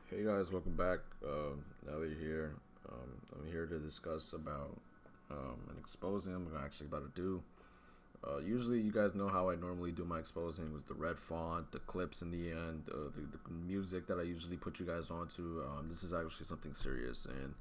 Hey guys, welcome back. Now that you're here, I'm here to discuss about an exposing I'm actually about to do. Usually, you guys know how I normally do my exposing with the red font, the clips in the end, the music that I usually put you guys onto. This is actually something serious, and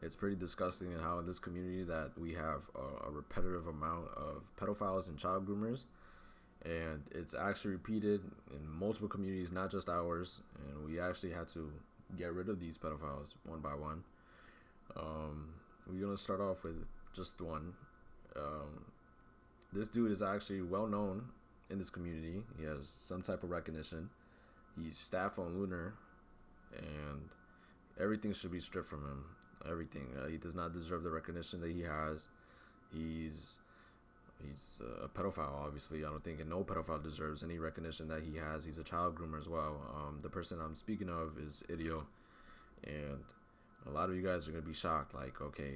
it's pretty disgusting in how in this community that we have a repetitive amount of pedophiles and child groomers, and it's actually repeated in multiple communities, not just ours. And we actually had to get rid of these pedophiles one by one. We're gonna start off with just one. Um, this dude is actually well known in this community. He has some type of recognition. He's staff on Lunar, and everything should be stripped from him. Everything. He does not deserve the recognition that he has. He's He's a pedophile, obviously. I don't think no pedophile deserves any recognition that he has. He's a child groomer as well. The person I'm speaking of is Idiol, and a lot of you guys are gonna be shocked. Like, okay,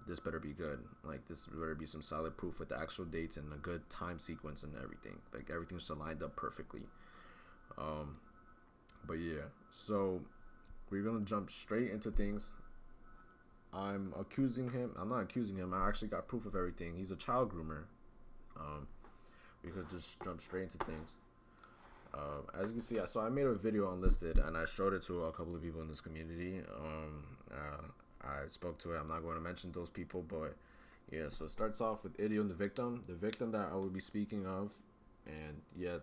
this better be good. Like, this better be some solid proof with the actual dates and a good time sequence and everything. Like, everything should lined up perfectly. Um, but yeah, so we're gonna jump straight into things. I'm accusing him. I'm not accusing him. I actually got proof of everything. He's a child groomer. Um, we could just jump straight into things. As you can see, so I made a video unlisted and I showed it to a couple of people in this community. I spoke to it. I'm not going to mention those people, but yeah. So it starts off with Idiol, the victim that I will be speaking of, and yeah,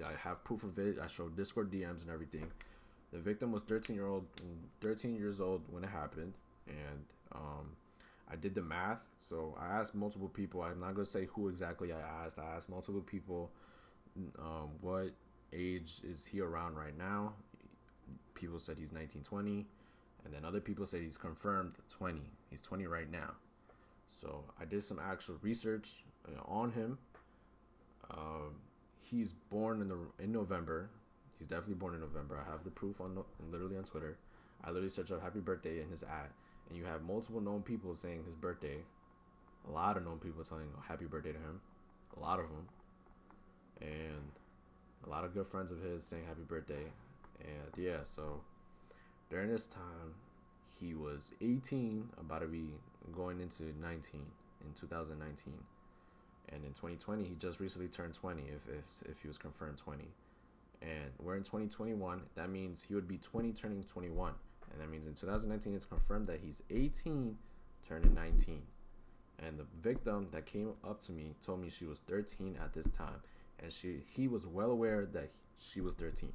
I have proof of it. I showed Discord DMs and everything. The victim was 13 years old when it happened, and I did the math. So I asked multiple people. I'm not gonna say who exactly I asked. I asked multiple people, what age is he around right now? People said he's 19, 20, and then other people said he's confirmed 20. He's 20 right now. So I did some actual research on him. Um, he's born in November. He's definitely born in November. I have the proof on literally on Twitter. I literally searched up happy birthday in his ad, and you have multiple known people saying his birthday. A lot of known people telling happy birthday to him. A lot of them, and a lot of good friends of his saying happy birthday. And yeah, so during this time, he was 18, about to be going into 19 in 2019. And in 2020, he just recently turned 20 if he was confirmed 20. And we're in 2021. That means he would be 20 turning 21. And that means in 2019, it's confirmed that he's 18 turning 19. And the victim that came up to me told me she was 13 at this time, and he was well aware that she was 13.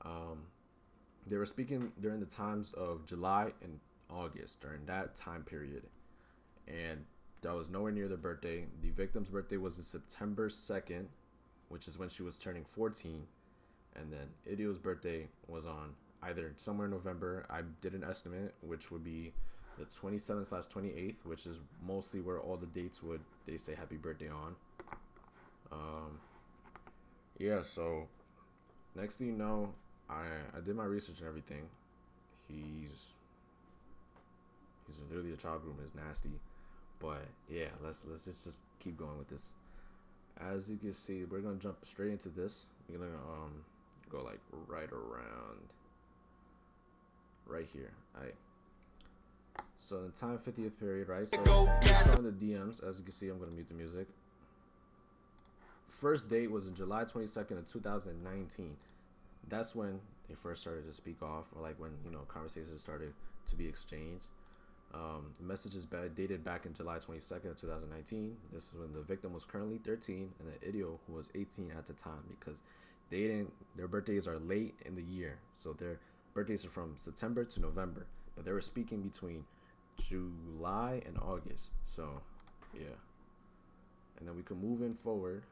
Um, they were speaking during the times of July and August during that time period, and that was nowhere near their birthday. The victim's birthday was September 2nd, which is when she was turning 14, and then Idiol's birthday was on either somewhere in November. I did an estimate, which would be the 27th/28th, which is mostly where all the dates would they say happy birthday on. Um, yeah, so next thing you know, I did my research and everything. He's he's literally a child groomer. It's nasty, but yeah, let's just keep going with this. As you can see, we're gonna jump straight into this. We're gonna go like right around right here. Alright. So the time 50th period, right? So on the DMs, as you can see, I'm gonna mute the music. First date was on July 22nd of 2019. That's when they first started to speak off, or like when conversations started to be exchanged. The message is dated back in July 22nd of 2019. This is when the victim was currently 13 and the Idiol who was 18 at the time, because their birthdays are late in the year, so their birthdays are from September to November, but they were speaking between July and August. So yeah, and then we can move in forward.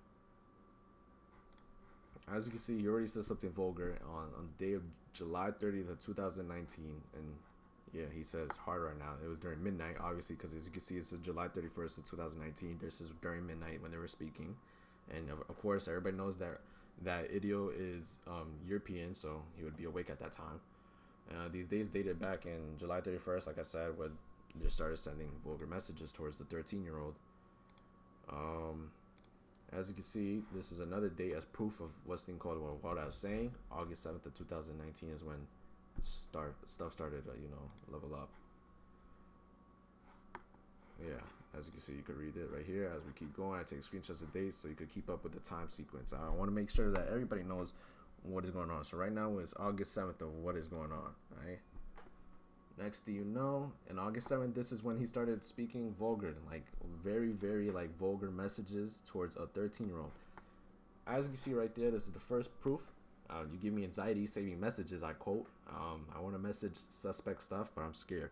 As you can see, he already said something vulgar on the day of July 30th of 2019, and yeah, he says hard right now. It was during midnight, obviously, because as you can see, it says July 31st of 2019. This is during midnight when they were speaking, and of course, everybody knows that Idiol is European, so he would be awake at that time. These days dated back in July 31st, like I said, when they started sending vulgar messages towards the 13-year-old. As you can see, this is another date as proof of what's being called what I was saying. August 7th of 2019 is when stuff started to level up. Yeah, as you can see, you could read it right here. As we keep going, I take screenshots of dates so you could keep up with the time sequence. I want to make sure that everybody knows what is going on. So right now is August 7th of what is going on, right? Next thing you know, in August 7th, this is when he started speaking vulgar, like very, very like vulgar messages towards a 13-year-old. As you can see right there, this is the first proof. You give me anxiety saving messages, I quote. I want to message suspect stuff, but I'm scared.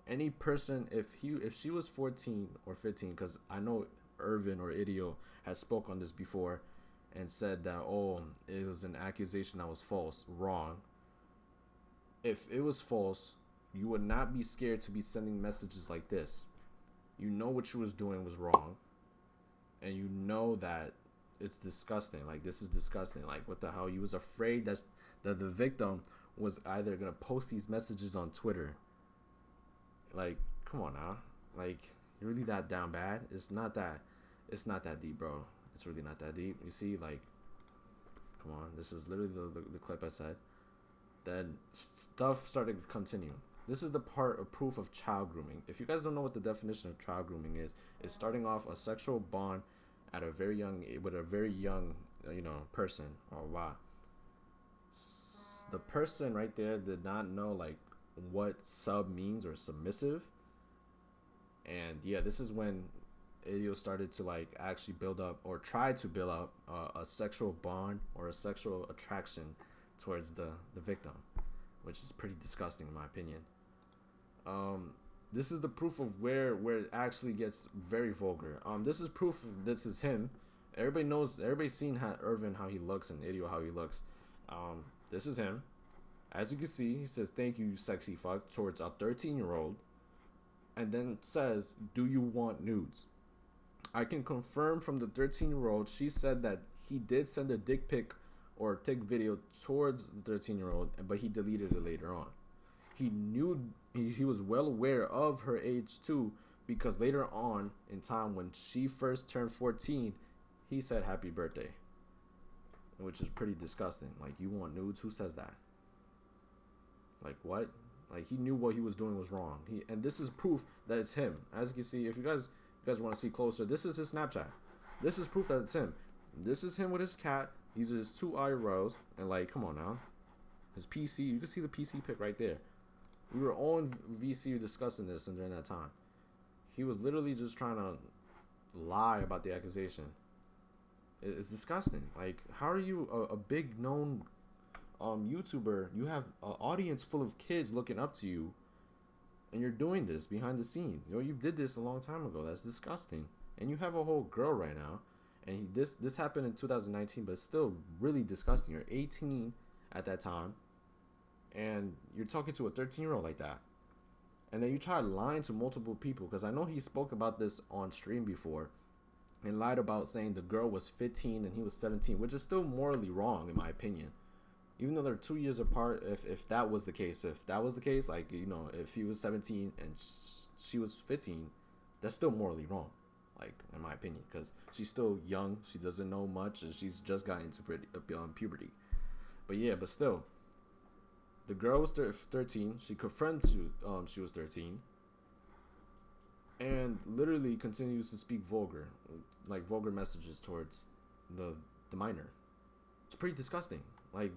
Any person, if she was 14 or 15, because I know Irvin or Idiol has spoke on this before and said that, oh, it was an accusation that was false. Wrong. If it was false, you would not be scared to be sending messages like this. You know what you was doing was wrong, and you know that it's disgusting. Like, this is disgusting. Like, what the hell? You was afraid that the victim was either gonna post these messages on Twitter. Like, come on now. Like, you're really that down bad? It's not that deep, bro. It's really not that deep. You see, like, come on. This is literally the clip I said. Then stuff started to continue. This is the part of proof of child grooming. If you guys don't know what the definition of child grooming is, it's starting off a sexual bond at a very young person or why. The person right there did not know like what sub means or submissive, and yeah, this is when Idiol started to like actually build up or try to build up a sexual bond or a sexual attraction towards the victim, which is pretty disgusting in my opinion. This is the proof of where it actually gets very vulgar. This is proof this is him. Everybody's seen Irvin how he looks and Idiol how he looks. This is him. As you can see, he says, "Thank you, sexy fuck," towards a 13-year-old, and then says, "Do you want nudes?" I can confirm from the 13-year-old, she said that he did send a dick pic or take video towards the 13-year-old, but he deleted it later on. He knew, he was well aware of her age too, because later on in time when she first turned 14, he said happy birthday, which is pretty disgusting. Like, you want nudes? Who says that? Like, what? Like, he knew what he was doing was wrong. And this is proof that it's him. As you can see, if you guys want to see closer, this is his Snapchat. This is proof that it's him. This is him with his cat. These are his 2 eyebrows. And like, come on now. His PC, you can see the PC pic right there. We were on VC discussing this and during that time. He was literally just trying to lie about the accusation. It's disgusting. Like, how are you a big known YouTuber? You have an audience full of kids looking up to you, and you're doing this behind the scenes. You did this a long time ago. That's disgusting. And you have a whole girl right now, and this happened in 2019, but it's still really disgusting. You're 18 at that time, and you're talking to a 13-year-old like that, and then you try lying to multiple people, because I know he spoke about this on stream before and lied about saying the girl was 15 and he was 17, which is still morally wrong in my opinion. Even though they're 2 years apart, if that was the case, like, if he was 17 and she was 15, that's still morally wrong, like, in my opinion, because she's still young, she doesn't know much, and she's just got into puberty. But yeah, but still, the girl was 13. She confirmed she was 13, and literally continues to speak vulgar messages towards the minor. It's pretty disgusting. Like,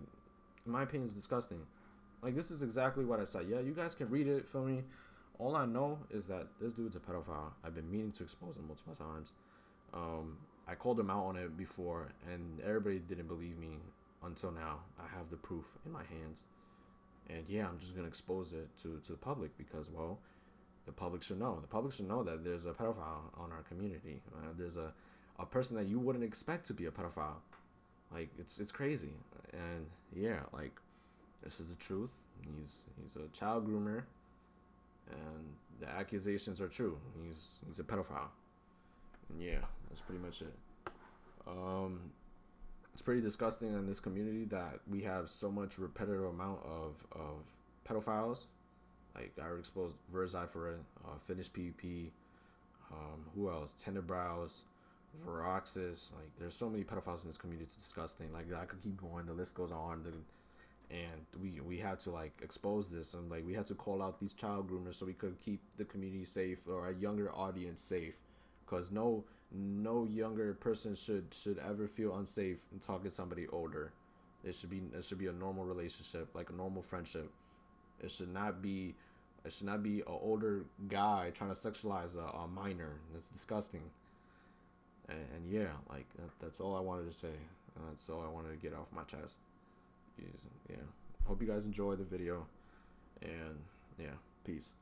in my opinion, it's disgusting. Like, this is exactly what I said. Yeah, you guys can read it, feel me? All I know is that this dude's a pedophile. I've been meaning to expose him multiple times. I called him out on it before, and everybody didn't believe me until now. I have the proof in my hands. And yeah, I'm just going to expose it to the public because, well, the public should know. The public should know that there's a pedophile on our community. There's a person that you wouldn't expect to be a pedophile. Like, it's crazy. And yeah, like, this is the truth. He's a child groomer, and the accusations are true. He's a pedophile. And yeah, that's pretty much it. It's pretty disgusting in this community that we have so much repetitive amount of pedophiles. Like, I already exposed Verzi for it, Finnish PvP, who else? Tenderbrows, Veroxis. Like, there's so many pedophiles in this community. It's disgusting. Like, I could keep going. The list goes on. and we had to like expose this, and like we had to call out these child groomers so we could keep the community safe, or a younger audience safe, because no younger person should ever feel unsafe in talking to somebody older. It should be a normal relationship, like a normal friendship. It should not be an older guy trying to sexualize a minor. That's disgusting. And yeah, like that's all I wanted to say. That's all I wanted to get off my chest. Yeah. Hope you guys enjoy the video. And yeah, peace.